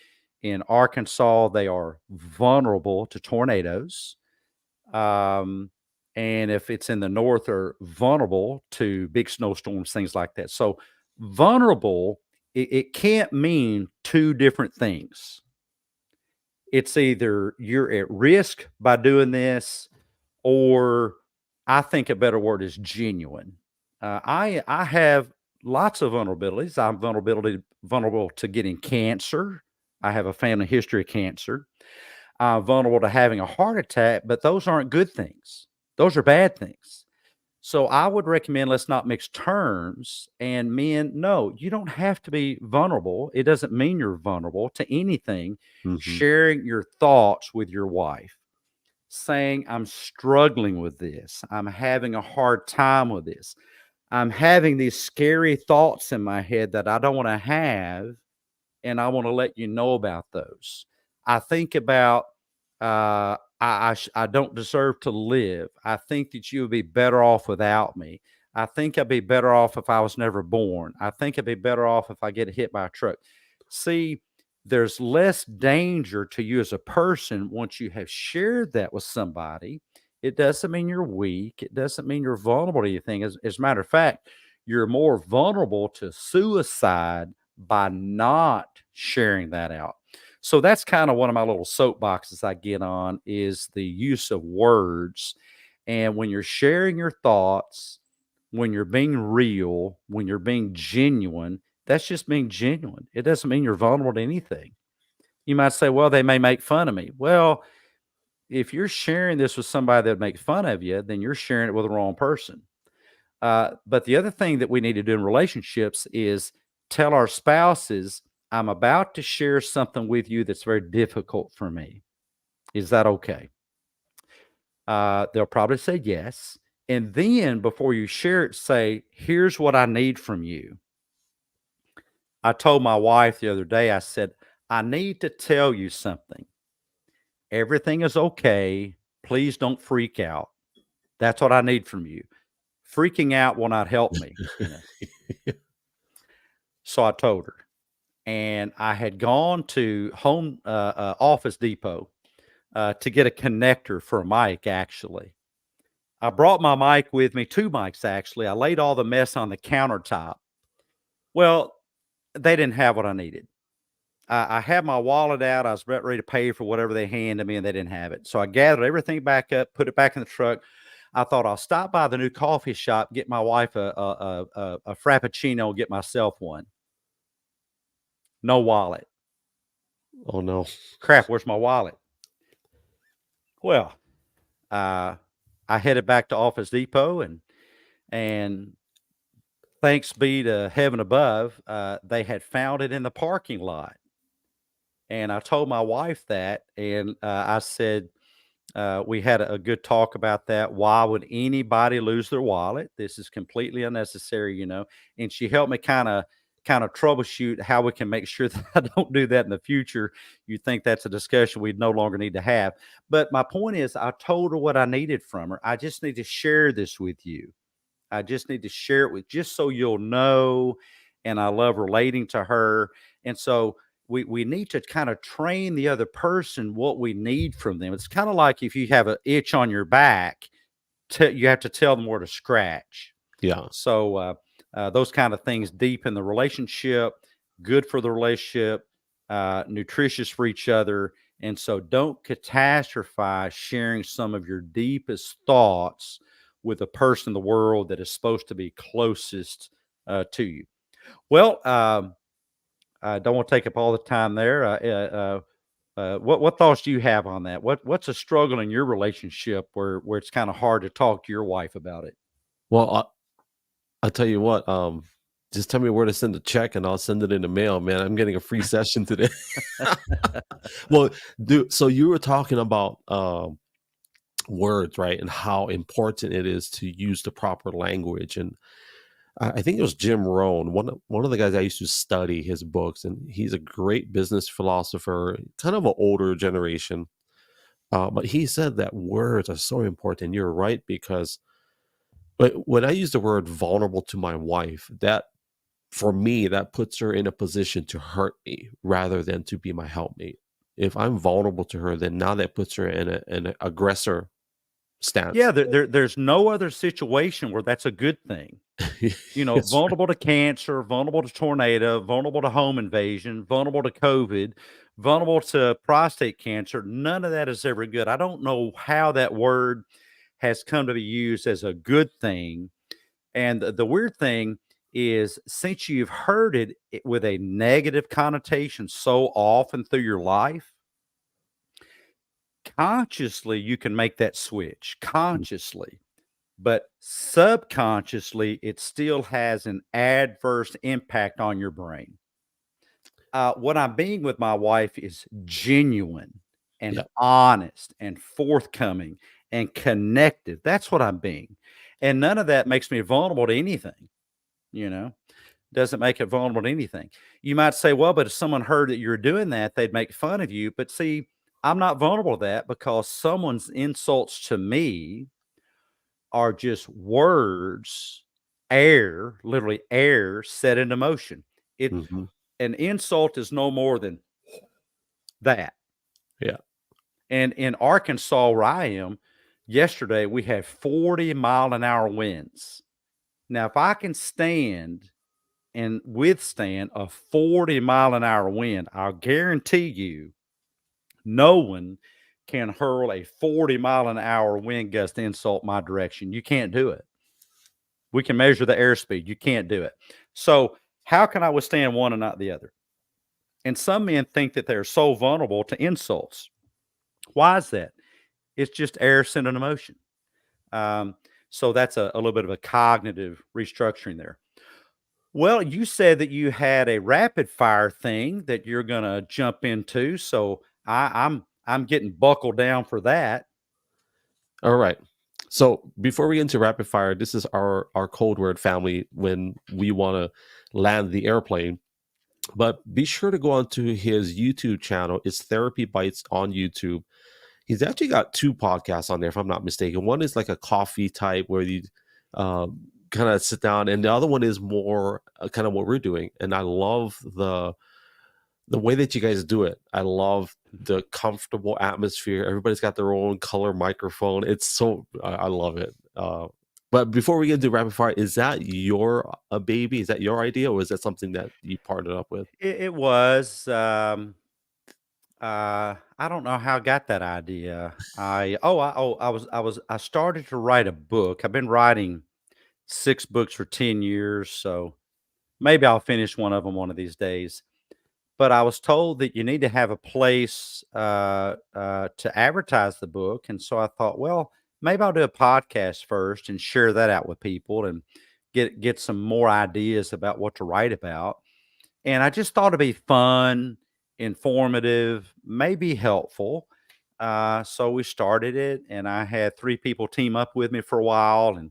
B: in Arkansas, they are vulnerable to tornadoes. Um, and if it's in the north, are vulnerable to big snowstorms, things like that. So vulnerable, it can't mean two different things. It's either you're at risk by doing this, or I think a better word is genuine. I have lots of vulnerabilities. I'm vulnerable to getting cancer. I have a family history of cancer. I'm vulnerable to having a heart attack, but those aren't good things. Those are bad things. So I would recommend let's not mix terms. And men, no, you don't have to be vulnerable. It doesn't mean you're vulnerable to anything.
A: Hmm.
B: Sharing your thoughts with your wife, saying, I'm struggling with this. I'm having a hard time with this. I'm having these scary thoughts in my head that I don't want to have, and I want to let you know about those. I think about I don't deserve to live. I think that you would be better off without me. I think I'd be better off if I was never born. I think I'd be better off if I get hit by a truck. See, there's less danger to you as a person once you have shared that with somebody. It doesn't mean you're weak. It doesn't mean you're vulnerable to anything. As a matter of fact, you're more vulnerable to suicide by not sharing that out. So that's kind of one of my little soapboxes I get on is the use of words. And when you're sharing your thoughts, when you're being real, when you're being genuine, that's just being genuine. It doesn't mean you're vulnerable to anything. You might say, well, they may make fun of me. Well, if you're sharing this with somebody that would make fun of you, then you're sharing it with the wrong person. But the other thing that we need to do in relationships is tell our spouses, I'm about to share something with you that's very difficult for me. Is that okay? They'll probably say yes. And then before you share it, say, here's what I need from you. I told my wife the other day, I said, I need to tell you something. Everything is okay. Please don't freak out. That's what I need from you. Freaking out will not help me. So I told her. And I had gone to Home Office Depot to get a connector for a mic, actually. I brought my mic with me, 2 mics, actually. I laid all the mess on the countertop. Well, they didn't have what I needed. I had my wallet out. I was about ready to pay for whatever they handed me, and they didn't have it. So I gathered everything back up, put it back in the truck. I thought I'll stop by the new coffee shop, get my wife a Frappuccino, get myself one. No wallet.
A: Oh no.
B: Crap, where's my wallet? Well, uh, I headed back to Office Depot, and thanks be to heaven above, they had found it in the parking lot. And I told my wife that, and I said, we had a good talk about that. Why would anybody lose their wallet? This is completely unnecessary. And she helped me kind of troubleshoot how we can make sure that I don't do that in the future. You think that's a discussion we'd no longer need to have. But my point is, I told her what I needed from her. I just need to share this with you. I just need to share it with just so you'll know. And I love relating to her. And so we need to kind of train the other person what we need from them. It's kind of like if you have an itch on your back, you have to tell them where to scratch.
A: Yeah.
B: So those kind of things deepen the relationship, good for the relationship, nutritious for each other. And so don't catastrophize sharing some of your deepest thoughts with a person in the world that is supposed to be closest to you. Well, I don't want to take up all the time there. What thoughts do you have on that? What's a struggle in your relationship where it's kind of hard to talk to your wife about it?
A: Well, I'll tell you what. Just tell me where to send the check, and I'll send it in the mail, man. I'm getting a free session today. Well, dude. So you were talking about words, right, and how important it is to use the proper language. And I think it was Jim Rohn, one of the guys I used to study his books, and he's a great business philosopher, kind of an older generation. But he said that words are so important. You're right, because when I use the word vulnerable to my wife, that for me, that puts her in a position to hurt me rather than to be my helpmate. If I'm vulnerable to her, then now that puts her in an aggressor
B: Yeah,
A: stance.
B: there's no other situation where that's a good thing.
A: Yes.
B: Vulnerable to cancer, vulnerable to tornado, vulnerable to home invasion, vulnerable to COVID, vulnerable to prostate cancer. None of that is ever good. I don't know how that word has come to be used as a good thing. And the weird thing is, since you've heard it with a negative connotation so often through your life, consciously you can make that switch consciously, but subconsciously it still has an adverse impact on your brain. What I'm being with my wife is genuine and
A: Yeah.
B: honest and forthcoming and connected. That's what I'm being. And none of that makes me vulnerable to anything, you know, doesn't make it vulnerable to anything. You might say, well, but if someone heard that you're doing that, they'd make fun of you. But see, I'm not vulnerable to that because someone's insults to me are just words, air, literally air set into motion. It
A: Hmm.
B: An insult is no more than that.
A: Yeah.
B: And in Arkansas, where I am, yesterday we had 40-mile-an-hour winds. Now, if I can stand and withstand a 40-mile-an-hour wind, I'll guarantee you no one can hurl a 40-mile-an-hour wind gust insult my direction. You can't do it. We can measure the airspeed. You can't do it. So, how can I withstand one and not the other? And some men think that they're so vulnerable to insults. Why is that? It's just air sent an emotion. Um, so that's a little bit of a cognitive restructuring there. Well, you said that you had a rapid fire thing that you're going to jump into, so I'm getting buckled down for that.
A: All right. So before we get into rapid fire, this is our code word family when we want to land the airplane. But be sure to go onto his YouTube channel. It's Therapy Bites on YouTube. He's actually got two podcasts on there, if I'm not mistaken. One is like a coffee type where you kind of sit down, and the other one is more kind of what we're doing. And I love the way that you guys do it. I love the comfortable atmosphere. Everybody's got their own color microphone. It's so I love it. But before we get into rapid fire, is that your a baby? Is that your idea, or is that something that you partnered up with?
B: It was. I don't know how I got that idea. I started to write a book. I've been writing 6 books for 10 years, so maybe I'll finish one of them one of these days. But I was told that you need to have a place to advertise the book, and so I thought, well, maybe I'll do a podcast first and share that out with people and get some more ideas about what to write about. And I just thought it'd be fun, informative, maybe helpful. So we started it, and I had 3 people team up with me for a while, and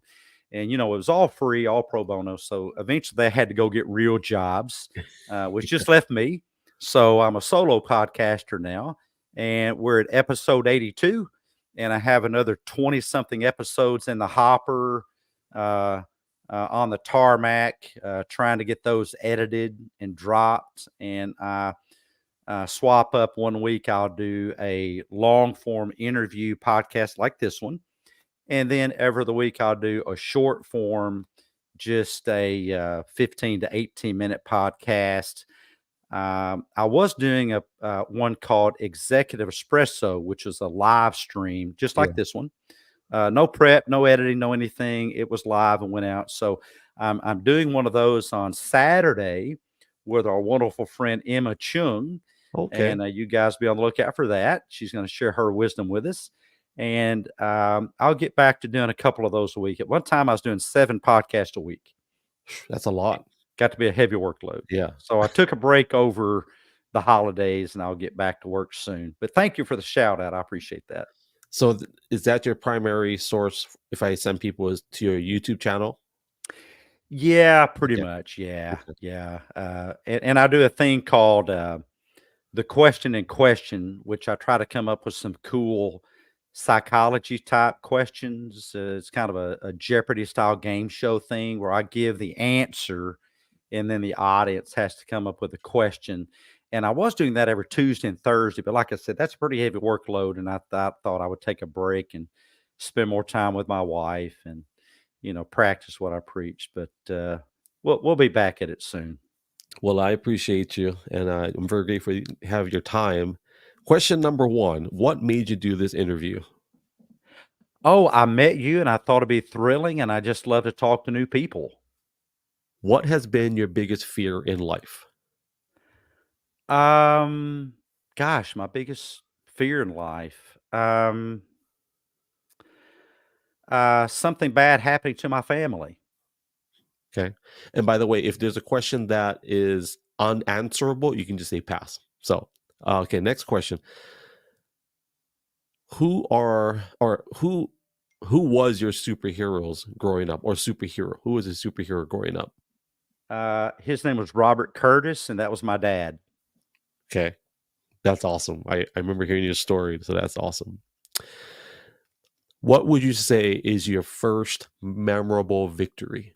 B: it was all free, all pro bono. So eventually, they had to go get real jobs, which just left me. So I'm a solo podcaster now, and we're at episode 82, and I have another 20 something episodes in the hopper. Uh, on the tarmac, trying to get those edited and dropped. And I swap up one week. I'll do a long form interview podcast like this one. And then every other week, I'll do a short form, just a 15 to 18-minute podcast. I was doing a one called Executive Espresso, which is a live stream, just
A: Yeah.
B: like this one. No prep, no editing, no anything. It was live and went out. So I'm doing one of those on Saturday with our wonderful friend Emma Chung.
A: Okay.
B: And you guys be on the lookout for that. She's going to share her wisdom with us. And I'll get back to doing a couple of those a week. At one time, I was doing 7 podcasts a week.
A: That's a lot.
B: Got to be a heavy workload.
A: Yeah.
B: So I took a break over the holidays, and I'll get back to work soon. But thank you for the shout out. I appreciate that.
A: So is that your primary source if I send people is to your YouTube channel?
B: Yeah, pretty
A: Yeah.
B: much. Yeah,
A: Okay.
B: yeah. And I do a thing called the question and question, which I try to come up with some cool psychology type questions. It's kind of a Jeopardy style game show thing where I give the answer, and then the audience has to come up with a question. And I was doing that every Tuesday and Thursday, but like I said, that's a pretty heavy workload, and I thought I would take a break and spend more time with my wife and practice what I preach. But we'll be back at it soon.
A: Well, I appreciate you, and I'm very grateful you have your time. Question number one: what made you do this interview?
B: Oh, I met you, and I thought it'd be thrilling, and I just love to talk to new people.
A: What has been your biggest fear in life?
B: Um, Gosh, my biggest fear in life. Um, Something bad happening to my family.
A: Okay. And by the way, if there's a question that is unanswerable, you can just say pass. So, okay, next question. Who was your superheroes growing up, or superhero? Who was a superhero growing up?
B: His name was Robert Curtis, and that was my dad.
A: Okay. That's awesome. I remember hearing your story, so that's awesome. What would you say is your first memorable victory?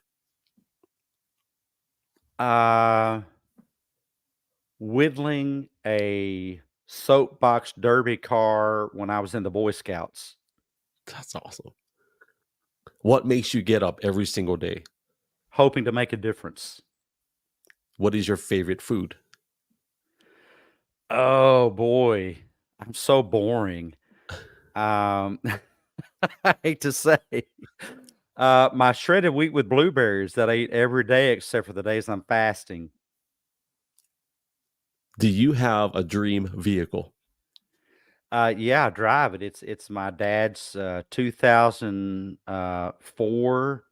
B: Uh, Whittling a soapbox derby car when I was in the Boy Scouts.
A: That's awesome. What makes you get up every single day?
B: Hoping to make a difference.
A: What is your favorite food?
B: Oh boy, I'm so boring. Um, I hate to say, my shredded wheat with blueberries that I eat every day except for the days I'm fasting.
A: Do you have a dream vehicle?
B: Yeah, I drive it. It's my dad's 2004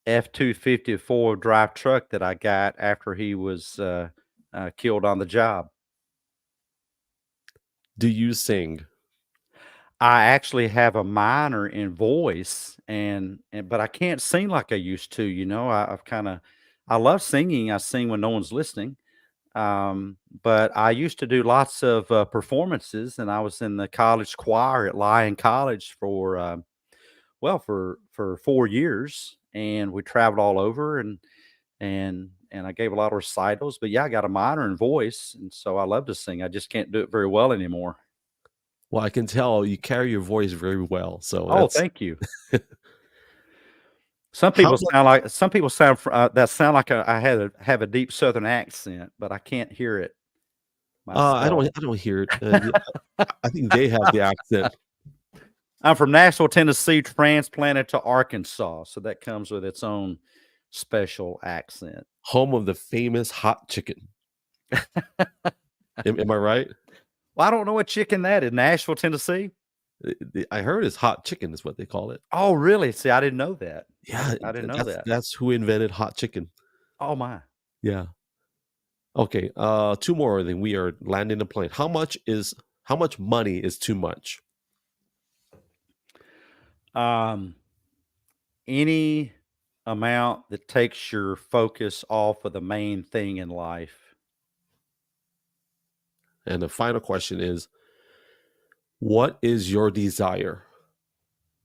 B: F-250 four-wheel drive truck that I got after he was killed on the job.
A: Do you sing?
B: I actually have a minor in voice, and but I can't sing like I used to. I've kind of I love singing. I sing when no one's listening. But I used to do lots of performances, and I was in the college choir at Lyon College for for 4 years, and we traveled all over, and I gave a lot of recitals. But yeah, I got a minor in voice, and so I love to sing. I just can't do it very well anymore.
A: Well, I can tell you carry your voice very well. So
B: Oh,
A: that's
B: thank you. Some
A: how
B: people
A: much.
B: sound that sound like I have a deep Southern accent, but I can't hear it
A: I
B: myself.
A: don't hear it. I think they have the accent.
B: I'm from Nashville, Tennessee, transplanted to Arkansas, so that comes with its own special accent.
A: Home of the famous hot chicken. Am I right?
B: Well, I don't know what chicken that is. Nashville, Tennessee?
A: I heard it's hot chicken is what they call it.
B: Oh, really? See, I didn't know that.
A: Yeah,
B: I didn't know
A: that's
B: that.
A: that's who invented hot chicken.
B: Oh my.
A: Yeah. Okay. Two more. Then we are landing the plane. How much money is too much?
B: Um, any amount that takes your focus off of the main thing in life.
A: And the final question is, what is your desire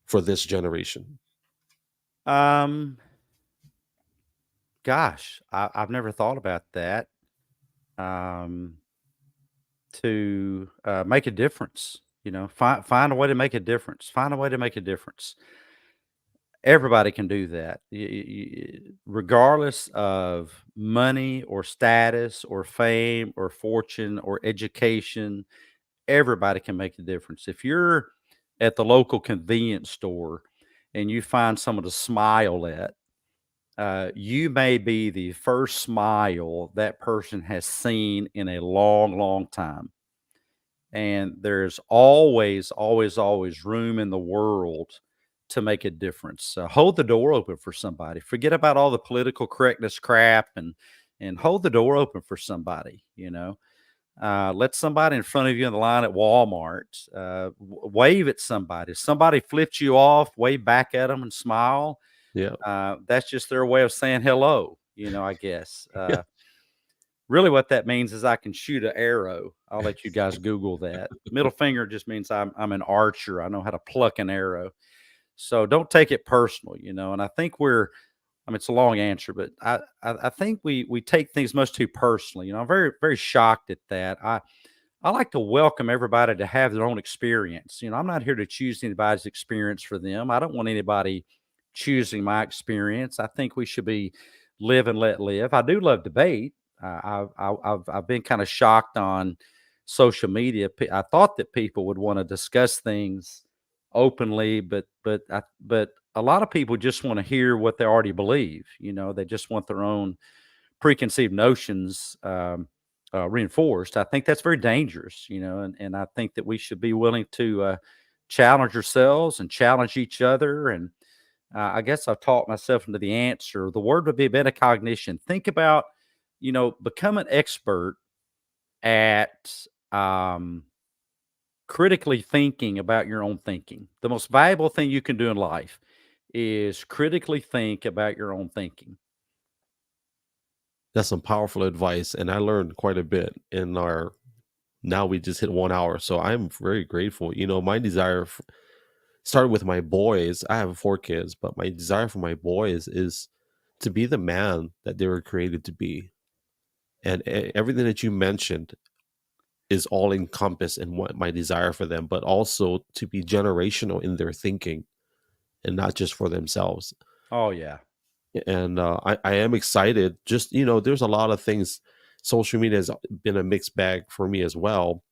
A: for this generation?
B: Um, Gosh, I've never thought about that. Um, to make a difference, find a way to make a difference. Find a way to make a difference. Everybody can do that, regardless of money or status or fame or fortune or education. Everybody can make a difference. If you're at the local convenience store and you find someone to smile at, you may be the first smile that person has seen in a long, long time. And there's always, always, always room in the world to make a difference. Hold the door open for somebody. Forget about all the political correctness crap, and hold the door open for somebody. Let somebody in front of you in the line at Walmart wave at somebody. If somebody flips you off, wave back at them and smile.
A: Yeah.
B: That's just their way of saying hello. I guess.
A: Yeah.
B: Really, what that means is I can shoot an arrow. I'll let you guys Google that. Middle finger just means I'm an archer. I know how to pluck an arrow. So don't take it personal. And I think it's a long answer, but I think we take things much too personally. I'm very, very shocked at that. I like to welcome everybody to have their own experience. I'm not here to choose anybody's experience for them. I don't want anybody choosing my experience. I think we should be live and let live. I do love debate. I've been kind of shocked on social media. I thought that people would want to discuss things openly, but a lot of people just want to hear what they already believe. They just want their own preconceived notions reinforced. I think that's very dangerous. And I think that we should be willing to challenge yourselves and challenge each other. And I guess I've talked myself into the answer. The word would be metacognition. Think about, become an expert at critically thinking about your own thinking. The most valuable thing you can do in life is critically think about your own thinking.
A: That's some powerful advice, and I learned quite a bit in our. Now we just hit 1 hour, so I'm very grateful. My desire started with my boys. I have 4 kids, but my desire for my boys is to be the man that they were created to be, and everything that you mentioned is all encompassed in what my desire for them, but also to be generational in their thinking and not just for themselves.
B: Oh, yeah.
A: And I am excited. Just, there's a lot of things. Social media has been a mixed bag for me as well,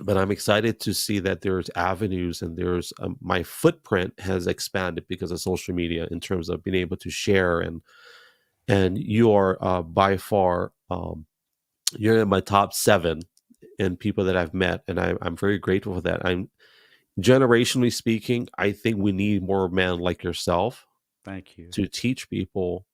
A: but I'm excited to see that there's avenues and there's my footprint has expanded because of social media in terms of being able to share. And you are by far, you're in my top 7 in people that I've met. And I'm very grateful for that. I'm generationally speaking, I think we need more men like yourself
B: Thank you.
A: to teach people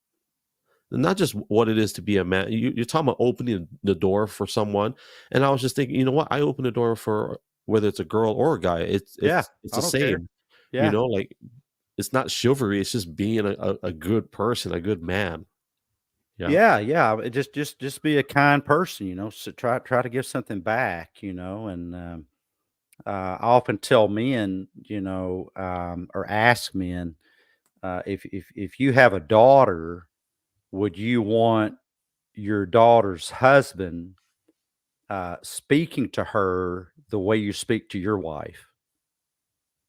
A: not just what it is to be a man. You're talking about opening the door for someone, and I was just thinking, you know what? I open the door for whether it's a girl or a guy. It's
B: Yeah,
A: it's
B: I
A: the
B: don't care.
A: same,
B: Yeah.
A: like it's not chivalry. It's just being a good person, a good man. Yeah.
B: Yeah, yeah. Just be a kind person, So try to give something back, and I often tell men, or ask men, if you have a daughter, would you want your daughter's husband speaking to her the way you speak to your wife?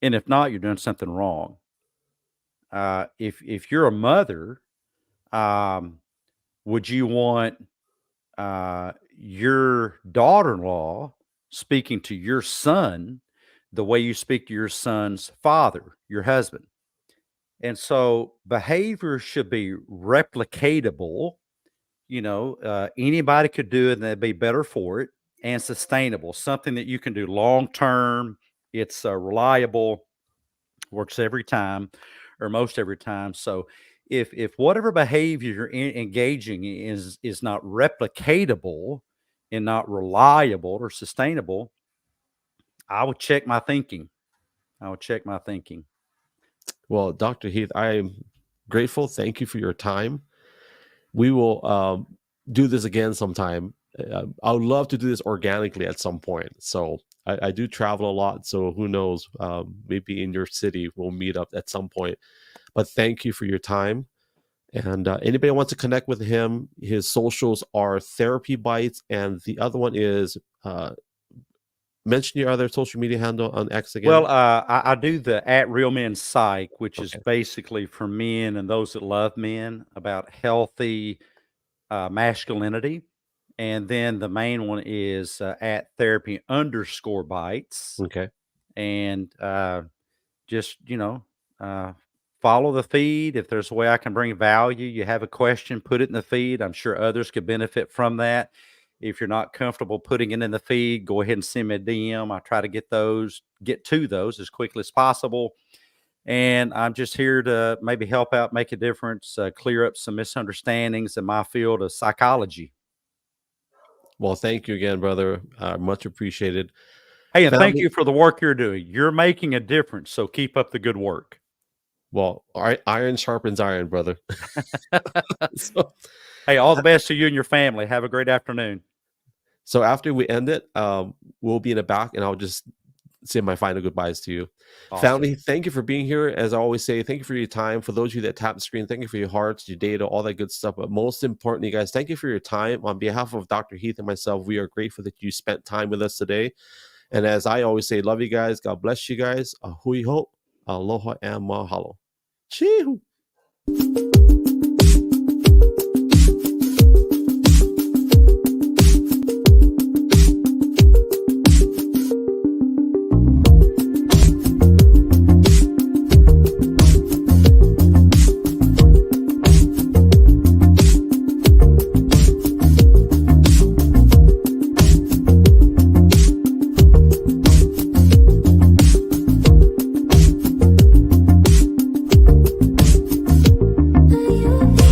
B: And if not, you're doing something wrong. If you're a mother, um, would you want your daughter-in-law speaking to your son the way you speak to your son's father, your husband? And so behavior should be replicatable. Anybody could do it and they'd be better for it, and sustainable, something that you can do long term. It's reliable, works every time or most every time. So if whatever behavior you're engaging in is not replicatable and not reliable or sustainable, I would check my thinking. I would check my thinking.
A: Well, Dr. Heath, I'm grateful. Thank you for your time. We will do this again sometime. I would love to do this organically at some point. So I do travel a lot. So who knows? Maybe in your city we'll meet up at some point. But thank you for your time. And anybody wants to connect with him, his socials are Therapy Bites, and the other one is mention your other social media handle on X again.
B: Well, I do the at Real Men Psych, which is
A: Okay.
B: basically for men and those that love men about healthy masculinity. And then the main one is at therapy_bites.
A: Okay.
B: And just, follow the feed. If there's a way I can bring value, you have a question, put it in the feed. I'm sure others could benefit from that. If you're not comfortable putting it in the feed, go ahead and send me a DM. I try to get to those as quickly as possible. And I'm just here to maybe help out, make a difference, clear up some misunderstandings in my field of psychology.
A: Well, thank you again, brother. Much appreciated.
B: Hey, and thank
A: Family,
B: you for the work you're doing. You're making a difference. So keep up the good work.
A: well, iron sharpens iron, brother. so,
B: Hey, all the best to you and your family. Have a great afternoon.
A: so after we end it, we'll be in the back, and I'll just say my final goodbyes to you.
B: Awesome.
A: Family, thank you for being here. As I always say, thank you for your time. For those of you that tap the screen, thank you for your hearts, your data, all that good stuff. But most importantly, guys, thank you for your time. On behalf of Dr. Heath and myself, we are grateful that you spent time with us today. And as I always say, love you guys. God bless you guys. Hui ho, aloha, and mahalo. Chee-hoo.